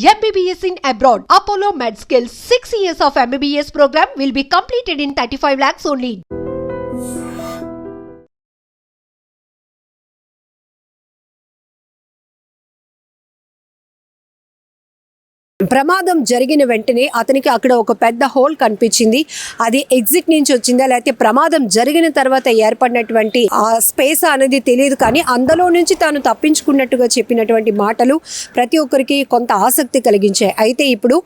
MBBS in abroad. Apollo MedSkill 6 years of MBBS program will be completed in 35 lakhs only. ప్రమాదం జరిగిన వెంటనే అతనికి అక్కడ ఒక పెద్ద హోల్ కనిపించింది. అది ఎగ్జిట్ నుంచి వచ్చిందా లేకపోతే ప్రమాదం జరిగిన తర్వాత ఏర్పడినటువంటి ఆ స్పేస్ అనేది తెలియదు. కానీ అందులో నుంచి తాను తప్పించుకున్నట్టుగా చెప్పినటువంటి మాటలు ప్రతి ఒక్కరికి కొంత ఆసక్తి కలిగించాయి. అయితే ఇప్పుడు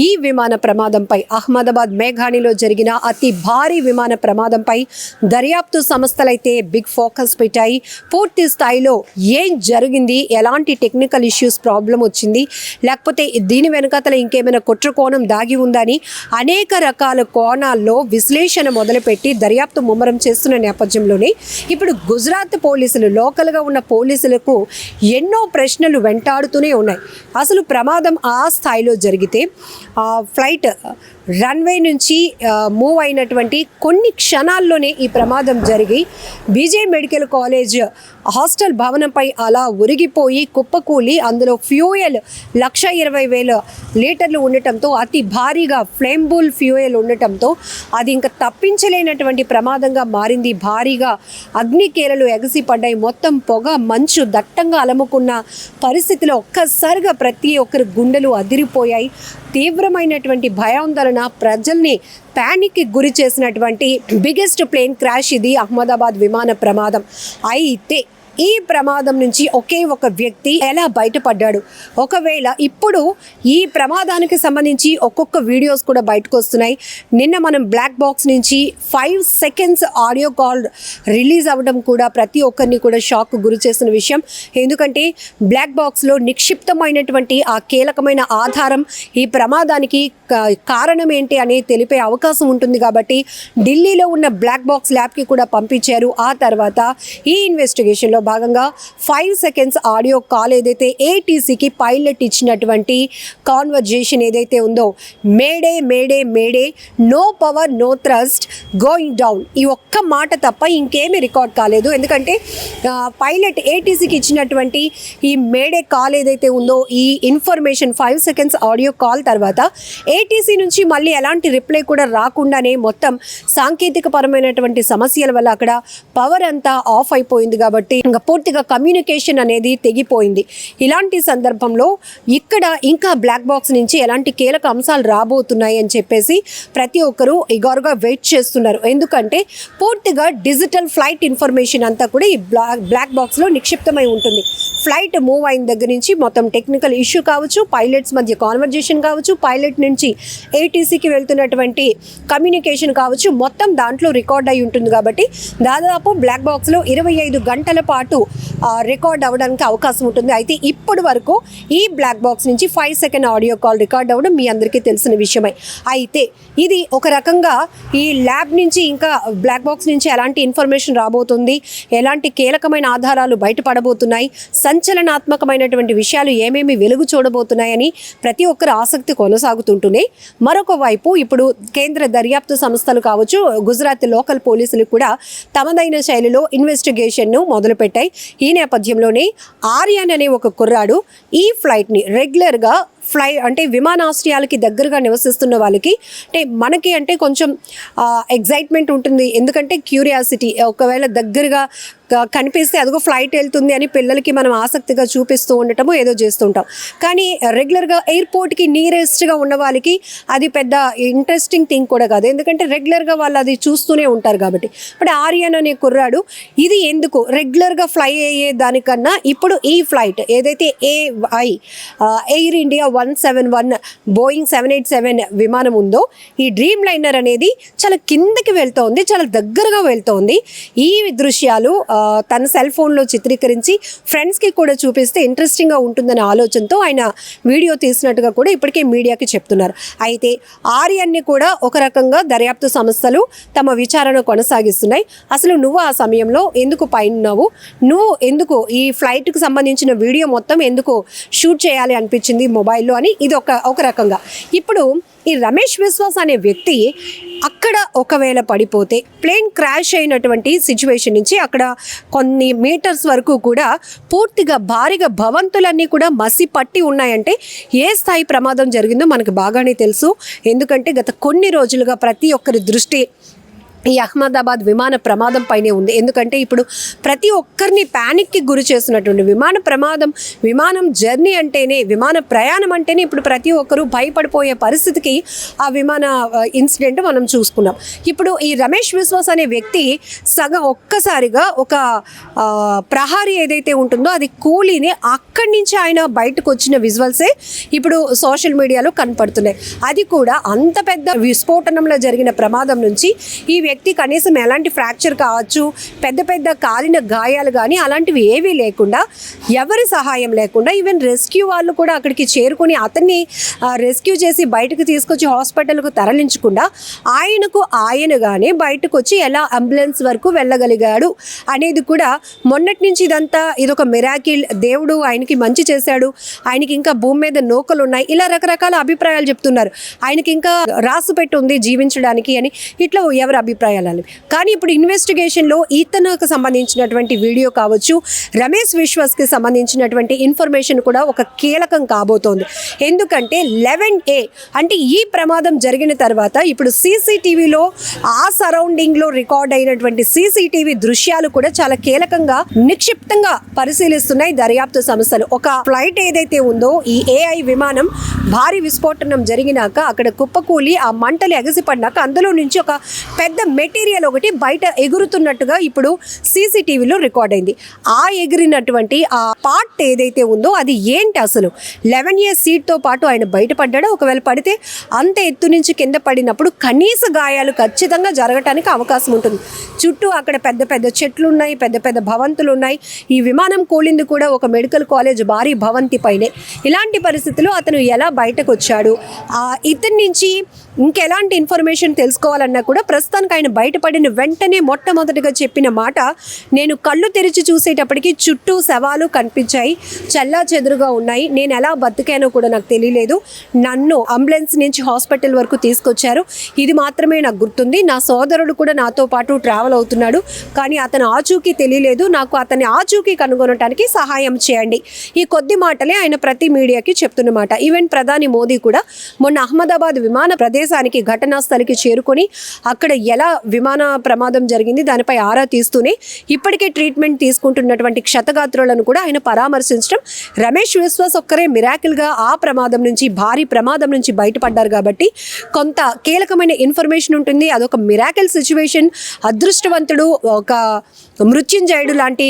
ఈ విమాన ప్రమాదంపై అహ్మదాబాద్ మేఘాణిలో జరిగిన అతి భారీ విమాన ప్రమాదంపై దర్యాప్తు సంస్థలైతే బిగ్ ఫోకస్ పెట్టాయి. పూర్తి స్థాయిలో ఏం జరిగింది, ఎలాంటి టెక్నికల్ ఇష్యూస్ ప్రాబ్లం వచ్చింది, లేకపోతే దీని వెనుక ఇంకేమైనా కుట్ర కోణం దాగి ఉందని అనేక రకాల కోణాల్లో విశ్లేషణ మొదలుపెట్టి దర్యాప్తు ముమ్మరం చేస్తున్న నేపథ్యంలోనే ఇప్పుడు గుజరాత్ పోలీసులు, లోకల్గా ఉన్న పోలీసులకు ఎన్నో ప్రశ్నలు వెంటాడుతూనే ఉన్నాయి. అసలు ప్రమాదం ఆ స్థాయిలో జరిగితే ఫ్లైట్ రన్వే నుంచి మూవ్ అయినటువంటి కొన్ని క్షణాల్లోనే ఈ ప్రమాదం జరిగి బీజే మెడికల్ కాలేజ్ హాస్టల్ భవనంపై అలా ఉరిగిపోయి కుప్పకూలి అందులో ఫ్యూయల్ 1,20,000 లీటర్లు ఉండటంతో, అతి భారీగా ఫ్లేంబుల్ ఫ్యూయల్ ఉండటంతో అది ఇంకా తప్పించలేనటువంటి ప్రమాదంగా మారింది. భారీగా అగ్నికేరలు ఎగసిపడ్డాయి. మొత్తం పొగ మంచు దట్టంగా అలముకున్న పరిస్థితిలో ఒక్కసారిగా ప్రతి ఒక్కరి గుండెలు అదిరిపోయాయి. తీవ్రమైనటువంటి భయాందోళన, ప్రజల్ని ప్యానిక్కి గురి చేసినటువంటి బిగ్గెస్ట్ ప్లేన్ క్రాష్ ఇది అహ్మదాబాద్ విమాన ప్రమాదం. అయితే ఈ ప్రమాదం నుంచి ఒకే ఒక వ్యక్తి ఎలా బయటపడ్డాడు? ఒకవేళ ఇప్పుడు ఈ ప్రమాదానికి సంబంధించి ఒక్కొక్క వీడియోస్ కూడా బయటకు వస్తున్నాయి. నిన్న మనం బ్లాక్ బాక్స్ నుంచి 5 సెకండ్స్ ఆడియో కాల్ రిలీజ్ అవ్వడం కూడా ప్రతి ఒక్కరిని కూడా షాక్ గురి చేసిన విషయం. ఎందుకంటే బ్లాక్ బాక్స్లో నిక్షిప్తమైనటువంటి ఆ కీలకమైన ఆధారం ఈ ప్రమాదానికి కారణం ఏంటి అనేది తెలిపే అవకాశం ఉంటుంది. కాబట్టి ఢిల్లీలో ఉన్న బ్లాక్ బాక్స్ ల్యాబ్కి కూడా పంపించారు. ఆ తర్వాత ఈ ఇన్వెస్టిగేషన్లో భాగంగా 5 సెకండ్స్ ఆడియో కాల్ ఏదైతే ఏటీసీకి పైలట్ ఇచ్చినటువంటి కాన్వర్జేషన్ ఏదైతే ఉందో, mayday mayday mayday, no power no thrust, going down, ఈ ఒక్క మాట తప్ప ఇంకేమీ రికార్డ్ కాలేదు. ఎందుకంటే పైలట్ ఏటీసీకి ఇచ్చినటువంటి ఈ మేడే కాల్ ఏదైతే ఉందో, ఈ ఇన్ఫర్మేషన్ 5 సెకండ్స్ ఆడియో కాల్ తర్వాత ఏటీసీ నుంచి మళ్ళీ ఎలాంటి రిప్లై కూడా రాకుండానే మొత్తం సాంకేతిక పరమైనటువంటి సమస్యల వల్ల అక్కడ పవర్ అంతా ఆఫ్ అయిపోయింది. కాబట్టి ఇంకా పూర్తిగా కమ్యూనికేషన్ అనేది తెగిపోయింది. ఇలాంటి సందర్భంలో ఇక్కడ ఇంకా బ్లాక్ బాక్స్ నుంచి ఎలాంటి కీలక అంశాలు రాబోతున్నాయి అని చెప్పేసి ప్రతి ఒక్కరూ ఇగోరుగా వెయిట్ చేస్తున్నారు. ఎందుకంటే పూర్తిగా డిజిటల్ ఫ్లైట్ ఇన్ఫర్మేషన్ అంతా కూడా ఈ బ్లాక్ బాక్స్లో నిక్షిప్తమై ఉంటుంది. ఫ్లైట్ మూవ్ అయిన దగ్గర నుంచి మొత్తం టెక్నికల్ ఇష్యూ కావచ్చు, పైలట్స్ మధ్య కాన్వర్జేషన్ కావచ్చు, పైలట్ నుంచి ఏటీసీకి వెళ్తున్నటువంటి కమ్యూనికేషన్ కావచ్చు, మొత్తం దాంట్లో రికార్డ్ అయి ఉంటుంది. కాబట్టి దాదాపు బ్లాక్ బాక్స్లో 25 గంటల పాటు రికార్డ్ అవ్వడానికి అవకాశం ఉంటుంది. అయితే ఇప్పటి వరకు ఈ బ్లాక్ బాక్స్ నుంచి 5 సెకండ్ ఆడియో కాల్ రికార్డ్ అవ్వడం మీ అందరికీ తెలిసిన విషయమే. అయితే ఇది ఒక రకంగా ఈ ల్యాబ్ నుంచి ఇంకా బ్లాక్ బాక్స్ నుంచి ఎలాంటి ఇన్ఫర్మేషన్ రాబోతుంది, ఎలాంటి కీలకమైన ఆధారాలు బయటపడబోతున్నాయి, సంచలనాత్మకమైనటువంటి విషయాలు ఏమేమి వెలుగు చూడబోతున్నాయని ప్రతి ఒక్కరు ఆసక్తి కొనసాగుతుంటూనే, మరొక వైపు ఇప్పుడు కేంద్ర దర్యాప్తు సంస్థలు కావచ్చు, గుజరాత్ లోకల్ పోలీసులు కూడా తమదైన శైలిలో ఇన్వెస్టిగేషన్ను మొదలుపెట్టాయి. ఈ నేపథ్యంలోనే ఆర్యన్ అనే ఒక కుర్రాడు ఈ ఫ్లైట్ని రెగ్యులర్గా అంటే విమానాశ్రయాలకి దగ్గరగా నివసిస్తున్న వాళ్ళకి, అంటే మనకి అంటే కొంచెం ఎగ్జైట్మెంట్ ఉంటుంది. ఎందుకంటే క్యూరియాసిటీ, ఒకవేళ దగ్గరగా కనిపిస్తే అదిగో ఫ్లైట్ వెళ్తుంది అని పిల్లలకి మనం ఆసక్తిగా చూపిస్తూ ఉండటము ఏదో చేస్తుంటాం. కానీ రెగ్యులర్గా ఎయిర్పోర్ట్కి నియరెస్ట్గా ఉన్న వాళ్ళకి అది పెద్ద ఇంట్రెస్టింగ్ థింగ్ కూడా కాదు. ఎందుకంటే రెగ్యులర్గా వాళ్ళు అది చూస్తూనే ఉంటారు. కాబట్టి ఇప్పుడు ఆర్యన్ అనే కుర్రాడు ఇది ఎందుకు రెగ్యులర్గా ఫ్లై అయ్యే దానికన్నా ఇప్పుడు ఈ ఫ్లైట్ ఏదైతే ఎయిర్ ఇండియా 171 బోయింగ్ 787 విమానం ఉందో, ఈ డ్రీమ్ లైనర్ అనేది చాలా కిందకి వెళ్తోంది, చాలా దగ్గరగా వెళ్తోంది. ఈ దృశ్యాలు తన సెల్ ఫోన్లో చిత్రీకరించి ఫ్రెండ్స్కి కూడా చూపిస్తే ఇంట్రెస్టింగ్గా ఉంటుందనే ఆలోచనతో ఆయన వీడియో తీసినట్టుగా కూడా ఇప్పటికే మీడియాకి చెప్తున్నారు. అయితే ఆర్యన్ని కూడా ఒక రకంగా దర్యాప్తు సంస్థలు తమ విచారణ కొనసాగిస్తున్నాయి. అసలు నువ్వు ఆ సమయంలో ఎందుకు పైనున్నావు, నువ్వు ఎందుకు ఈ ఫ్లైట్కి సంబంధించిన వీడియో మొత్తం ఎందుకు షూట్ చేయాలి అనిపించింది మొబైల్లో, వెళ్ళు అని ఇది ఒక రకంగా. ఇప్పుడు ఈ రమేష్ విశ్వాస్ అనే వ్యక్తి అక్కడ ఒకవేళ పడిపోతే ప్లేన్ క్రాష్ అయినటువంటి సిచ్యువేషన్ నుంచి అక్కడ కొన్ని మీటర్స్ వరకు కూడా పూర్తిగా భారీగా భవంతులన్నీ కూడా మసి పట్టి ఉన్నాయంటే ఏ స్థాయి ప్రమాదం జరిగిందో మనకు బాగానే తెలుసు. ఎందుకంటే గత కొన్ని రోజులుగా ప్రతి ఒక్కరి దృష్టి ఈ అహ్మదాబాద్ విమాన ప్రమాదం పైనే ఉంది. ఎందుకంటే ఇప్పుడు ప్రతి ఒక్కరిని ప్యానిక్కి గురి చేస్తున్నటువంటి విమానం జర్నీ అంటేనే, విమాన ప్రయాణం అంటేనే ఇప్పుడు ప్రతి ఒక్కరూ భయపడిపోయే పరిస్థితికి ఆ విమాన ఇన్సిడెంట్ మనం చూసుకున్నాం. ఇప్పుడు ఈ రమేష్ విశ్వాస్ అనే వ్యక్తి ఒక్కసారిగా ఒక ప్రహారీ ఏదైతే ఉంటుందో అది కూలీని అక్కడి నుంచి ఆయన బయటకు వచ్చిన విజువల్సే ఇప్పుడు సోషల్ మీడియాలో కనపడుతున్నాయి. అది కూడా అంత పెద్ద విస్ఫోటనంలో జరిగిన ప్రమాదం నుంచి ఈ వ్యక్తి కనీసం ఎలాంటి ఫ్రాక్చర్ కావచ్చు, పెద్ద పెద్ద కాలిన గాయాలు కానీ అలాంటివి ఏవీ లేకుండా, ఎవరి సహాయం లేకుండా, ఈవెన్ రెస్క్యూ వాళ్ళు కూడా అక్కడికి చేరుకొని అతన్ని రెస్క్యూ చేసి బయటకు తీసుకొచ్చి హాస్పిటల్కు తరలించకుండా ఆయనగానే బయటకు వచ్చి ఎలా అంబులెన్స్ వరకు వెళ్ళగలిగాడు అనేది కూడా మొన్నటి నుంచి ఇదొక మిరాకిల్, దేవుడు ఆయనకి మంచి చేశాడు, ఆయనకి ఇంకా భూమి మీద నూకలు ఉన్నాయి, ఇలా రకరకాల అభిప్రాయాలు చెప్తున్నారు. ఆయనకి ఇంకా రాసు పెట్టి ఉంది జీవించడానికి అని, ఇట్లా ఎవరి అభిప్రాయాలు. కానీ ఇప్పుడు ఇన్వెస్టిగేషన్లో ఇతనికి సంబంధించినటువంటి వీడియో కావచ్చు, రమేష్ విశ్వాస్కి సంబంధించినటువంటి ఇన్ఫర్మేషన్ కూడా ఒక కీలకం కాబోతోంది. ఎందుకంటే 11A అంటే ఈ ప్రమాదం జరిగిన తర్వాత ఇప్పుడు సీసీటీవీలో ఆ సరౌండింగ్లో రికార్డ్ అయినటువంటి సీసీటీవీ దృశ్యాలు కూడా చాలా కీలకంగా నిక్షిప్తంగా పరిశీలిస్తున్నాయి దర్యాప్తు సంస్థలు. ఒక ఫ్లైట్ ఏదైతే ఉందో ఈ AI విమానం భారీ విస్ఫోటనం జరిగినాక అక్కడ కుప్పకూలి ఆ మంటలు ఎగసిపడినాక అందులో నుంచి ఒక పెద్ద మెటీరియల్ ఒకటి బయట ఎగురుతున్నట్టుగా ఇప్పుడు సీసీటీవీలో రికార్డ్ అయింది. ఆ ఎగిరినటువంటి ఆ పార్ట్ ఏదైతే ఉందో అది ఏంటి అసలు? 11A సీట్తో పాటు ఆయన బయటపడ్డాడు. ఒకవేళ పడితే అంత ఎత్తు నుంచి కింద పడినప్పుడు కనీస గాయాలు ఖచ్చితంగా జరగటానికి అవకాశం ఉంటుంది. చుట్టూ అక్కడ పెద్ద పెద్ద చెట్లు ఉన్నాయి, పెద్ద పెద్ద భవంతులు ఉన్నాయి. ఈ విమానం కూలింది కూడా ఒక మెడికల్ కాలేజ్ భారీ భవంతి పైనే. ఇలాంటి పరిస్థితుల్లో అతను ఎలా బయటకు వచ్చాడు, ఇతని నుంచి ఇంకెలాంటి ఇన్ఫర్మేషన్ తెలుసుకోవాలన్నా కూడా ప్రస్తుతానికి ఆయన బయటపడిన వెంటనే మొట్టమొదటిగా చెప్పిన మాట, నేను కళ్ళు తెరిచి చూసేటప్పటికి చుట్టూ శవాలు కనిపించాయి, చల్లా చెదురుగా ఉన్నాయి, నేను ఎలా బతికానో కూడా నాకు తెలియలేదు, నన్ను అంబులెన్స్ నుంచి హాస్పిటల్ వరకు తీసుకొచ్చారు, ఇది మాత్రమే నాకు గుర్తుంది, నా సోదరుడు కూడా నాతో పాటు ట్రావెల్ అవుతున్నాడు, కానీ అతను ఆచూకీ తెలియలేదు, నాకు అతని ఆచూకీ కనుగొనడానికి సహాయం చేయండి. ఈ కొద్ది మాటలే ఆయన ప్రతి మీడియాకి చెప్తున్నమాట. ఈవెన్ ప్రధాని మోదీ కూడా మొన్న అహ్మదాబాద్ విమాన ప్రదేశానికి ఘటనా స్థలికి చేరుకొని అక్కడ ఎలా విమాన ప్రమాదం జరిగింది దానిపై ఆరా తీస్తూనే ఇప్పటికే ట్రీట్మెంట్ తీసుకుంటున్నటువంటి క్షతగాత్రులను కూడా ఆయన పరామర్శించడం. రమేష్ విశ్వాస్ ఒక్కరే మిరాకిల్గా ఆ ప్రమాదం నుంచి, భారీ ప్రమాదం నుంచి బయటపడ్డారు కాబట్టి కొంత కీలకమైన ఇన్ఫర్మేషన్ ఉంటుంది. అదొక మిరాకిల్ సిచ్యువేషన్. అదృష్టవంతుడు, ఒక మృత్యుంజయుడు లాంటి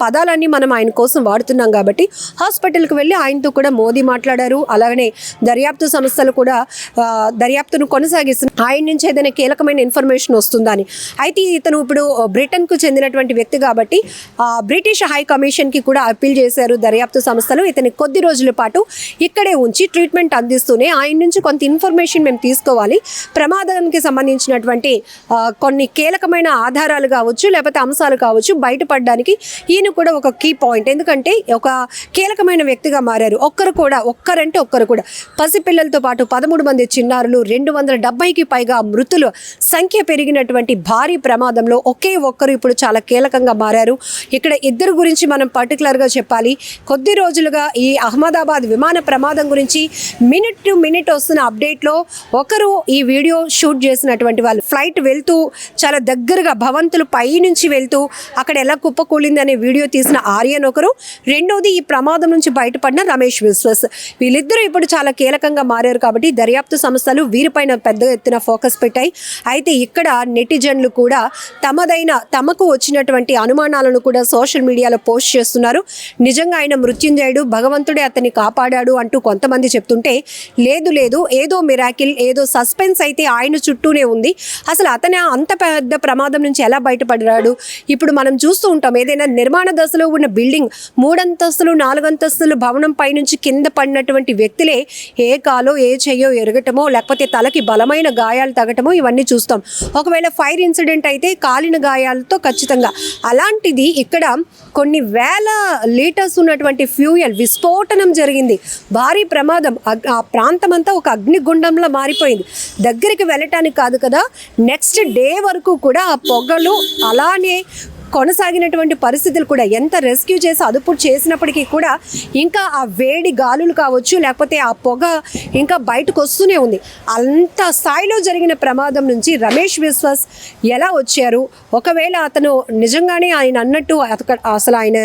పదాలన్నీ మనం ఆయన కోసం వాడుతున్నాం కాబట్టి హాస్పిటల్కి వెళ్ళి ఆయనతో కూడా మోదీ మాట్లాడారు. అలాగనే దర్యాప్తు సంస్థలు కూడా దర్యాప్తును కొనసాగిస్తున్నారు, ఆయన నుంచి ఏదైనా కీలకమైన ఇన్ఫర్మేషన్ వస్తుందని. అయితే ఇతను ఇప్పుడు బ్రిటన్కు చెందినటువంటి వ్యక్తి కాబట్టి బ్రిటిష్ హై కమిషన్కి కూడా అప్పీల్ చేశారు దర్యాప్తు సంస్థలు. ఇతని కొద్ది రోజుల పాటు ఇక్కడే ఉంచి ట్రీట్మెంట్ అందిస్తూనే ఆయన నుంచి కొంత ఇన్ఫర్మేషన్ మేము తీసుకోవాలి, ప్రమాదానికి సంబంధించినటువంటి కొన్ని కీలకమైన ఆధారాలు కావచ్చు, లేకపోతే అంశాలు కావచ్చు బయటపడడానికి ఈయన కూడా ఒక కీ పాయింట్. ఎందుకంటే ఒక కీలకమైన వ్యక్తిగా మారారు. ఒక్కరంటే ఒక్కరు కూడా పసిపిల్లలతో పాటు 13 మంది చిన్నారులు, 270కి పైగా మృతుల సంఖ్య పెరిగినటువంటి భారీ ప్రమాదంలో ఒకే ఒక్కరు ఇప్పుడు చాలా కీలకంగా మారారు. ఇక్కడ ఇద్దరు గురించి మనం పర్టికులర్గా చెప్పాలి. కొద్ది రోజులుగా ఈ అహ్మదాబాద్ విమాన ప్రమాదం గురించి మినిట్ టు మినిట్ వస్తున్న అప్డేట్లో ఒకరు ఈ వీడియో షూట్ చేసినటువంటి వాళ్ళు, ఫ్లైట్ వెళ్తూ చాలా దగ్గరగా భవంతులు పై నుంచి వెళ్తూ అక్కడ ఎలా కుప్పకూలింది అనే వీడియో తీసిన ఆర్యన్ ఒకరు, రెండోది ఈ ప్రమాదం నుంచి బయటపడిన రమేష్ విశ్వాస్. వీళ్ళిద్దరూ ఇప్పుడు చాలా కీలకంగా మారారు కాబట్టి దర్యాప్తు సంస్థలు వీరిపైన పెద్ద ఎత్తున ఫోకస్ పెట్టాయి. అయితే ఇక్కడ నెటిజన్లు కూడా తమకు వచ్చినటువంటి అనుమానాలను కూడా సోషల్ మీడియాలో పోస్ట్ చేస్తున్నారు. నిజంగా ఆయన మృత్యుంజయుడు, భగవంతుడే అతన్ని కాపాడాడు అంటూ కొంతమంది చెప్తుంటే, లేదు ఏదో మిరాకిల్, ఏదో సస్పెన్స్ అయితే ఆయన చుట్టూనే ఉంది. అసలు అతను అంత పెద్ద ప్రమాదం నుంచి ఎలా బయటపడ్డాడు? ఇప్పుడు మనం చూస్తూ ఉంటాం, ఏదైనా నిర్మాణ దశలో ఉన్న బిల్డింగ్ 3 అంతస్తులు 4 అంతస్తులు భవనం పై నుంచి కింద పడినటువంటి వ్యక్తులే ఏ కాలో ఏ చెయ్యో ఎరగటమో లేకపోతే తలకి బలమైన గాయాలు తగటము ఇవన్నీ చూస్తాం. ఒకవేళ ఫైర్ ఇన్సిడెంట్ అయితే కాలిన గాయాలతో ఖచ్చితంగా. అలాంటిది ఇక్కడ కొన్ని వేల లీటర్స్ ఉన్నటువంటి ఫ్యూయల్ విస్ఫోటనం జరిగింది. భారీ ప్రమాదం. ఆ ప్రాంతం అంతా ఒక అగ్నిగుండంలో మారిపోయింది. దగ్గరికి వెళ్ళటానికి కాదు కదా, నెక్స్ట్ డే వరకు కూడా ఆ పొగలు అలానే కొనసాగినటువంటి పరిస్థితులు కూడా. ఎంత రెస్క్యూ చేసి అదుపు చేసినప్పటికీ కూడా ఇంకా ఆ వేడి గాలులు కావచ్చు, లేకపోతే ఆ పొగ ఇంకా బయటకు వస్తూనే ఉంది. అంత స్థాయిలో జరిగిన ప్రమాదం నుంచి రమేష్ విశ్వాస్ ఎలా వచ్చారు? ఒకవేళ అతను నిజంగానే ఆయన అన్నట్టు అసలు ఆయన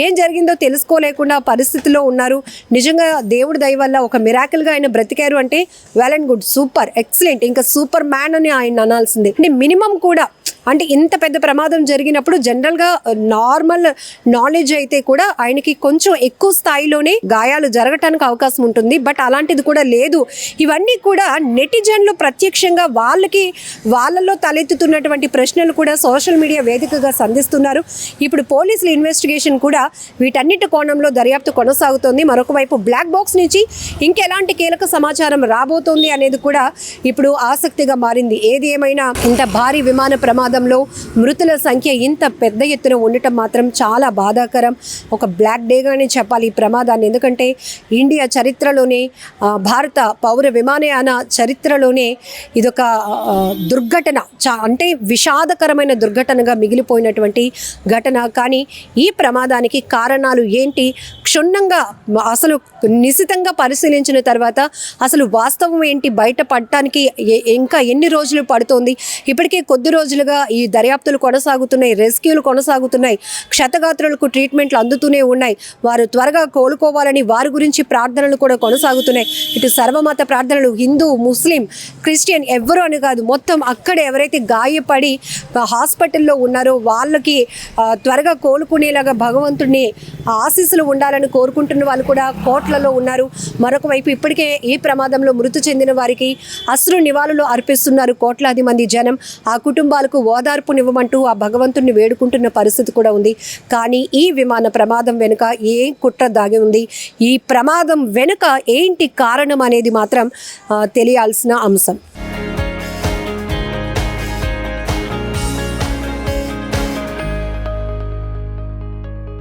ఏం జరిగిందో తెలుసుకోలేకుండా పరిస్థితిలో ఉన్నారు, నిజంగా దేవుడి దయ వల్ల ఒక మిరాకిల్గా ఆయన బ్రతికారు అంటే well and good, super, excellent, ఇంకా సూపర్ మ్యాన్ అని ఆయన అనాల్సిందే. అంటే మినిమం కూడా అంటే ఇంత పెద్ద ప్రమాదం జరిగినప్పుడు జనరల్గా నార్మల్ నాలెడ్జ్ అయితే కూడా ఆయనకి కొంచెం ఎక్కువ స్థాయిలోనే గాయాలు జరగటానికి అవకాశం ఉంటుంది. బట్ అలాంటిది కూడా లేదు. ఇవన్నీ కూడా నెటిజన్లు ప్రత్యక్షంగా వాళ్ళలో తలెత్తుతున్నటువంటి ప్రశ్నలు కూడా సోషల్ మీడియా వేదికగా సంధిస్తున్నారు. ఇప్పుడు పోలీసుల ఇన్వెస్టిగేషన్ కూడా వీటన్నిటి కోణంలో దర్యాప్తు కొనసాగుతోంది. మరొక వైపు బ్లాక్ బాక్స్ నుంచి ఇంకెలాంటి కీలక సమాచారం రాబోతోంది అనేది కూడా ఇప్పుడు ఆసక్తిగా మారింది. ఏది ఏమైనా ఇంత భారీ విమాన ప్రమాదంలో మృతుల సంఖ్య ఇంత పెద్ద ఎత్తున ఉండటం మాత్రం చాలా బాధాకరం. ఒక బ్లాక్ డేగానే చెప్పాలి ఈ ప్రమాదాన్ని. ఎందుకంటే ఇండియా చరిత్రలోనే, భారత పౌర విమానయాన చరిత్రలోనే ఇదొక దుర్ఘటన, అంటే విషాదకరమైన దుర్ఘటనగా మిగిలిపోయినటువంటి ఘటన. కానీ ఈ ప్రమాదానికి కారణాలు ఏంటి క్షుణ్ణంగా అసలు నిశితంగా పరిశీలించిన తర్వాత అసలు వాస్తవం ఏంటి బయటపడటానికి ఇంకా ఎన్ని రోజులు పడుతోంది? ఇప్పటికే కొద్ది రోజులుగా ఈ దర్యాప్తులు కొనసాగుతున్నాయి, రెస్క్యూలు కొనసాగుతున్నాయి, క్షతగాత్రులకు ట్రీట్మెంట్లు అందుతూనే ఉన్నాయి. వారు త్వరగా కోలుకోవాలని వారి గురించి ప్రార్థనలు కూడా కొనసాగుతున్నాయి. ఇటు సర్వమత ప్రార్థనలు, హిందూ, ముస్లిం, క్రిస్టియన్ ఎవ్వరూ అని కాదు, మొత్తం అక్కడ ఎవరైతే గాయపడి హాస్పిటల్లో ఉన్నారో వాళ్ళకి త్వరగా కోలుకునేలాగా భగవంతుడిని ఆశీస్సులు ఉండాలని కోరుకుంటున్న వాళ్ళు కూడా కోట్లలో ఉన్నారు. మరొక వైపు ఇప్పటికే ఈ ప్రమాదంలో మృతి చెందిన వారికి అశ్రు నివాళులు అర్పిస్తున్నారు కోట్లాది మంది జనం. ఆ కుటుంబాలకు ఓదార్పునివ్వమంటూ ఆ భగవంతుడిని వేడుకుంటున్న పరిస్థితి కూడా ఉంది. కానీ ఈ విమాన ప్రమాదం వెనుక ఏం కుట్ర దాగి ఉంది, ఈ ప్రమాదం వెనుక ఏంటి కారణం అనేది మాత్రం తెలియాల్సిన అంశం.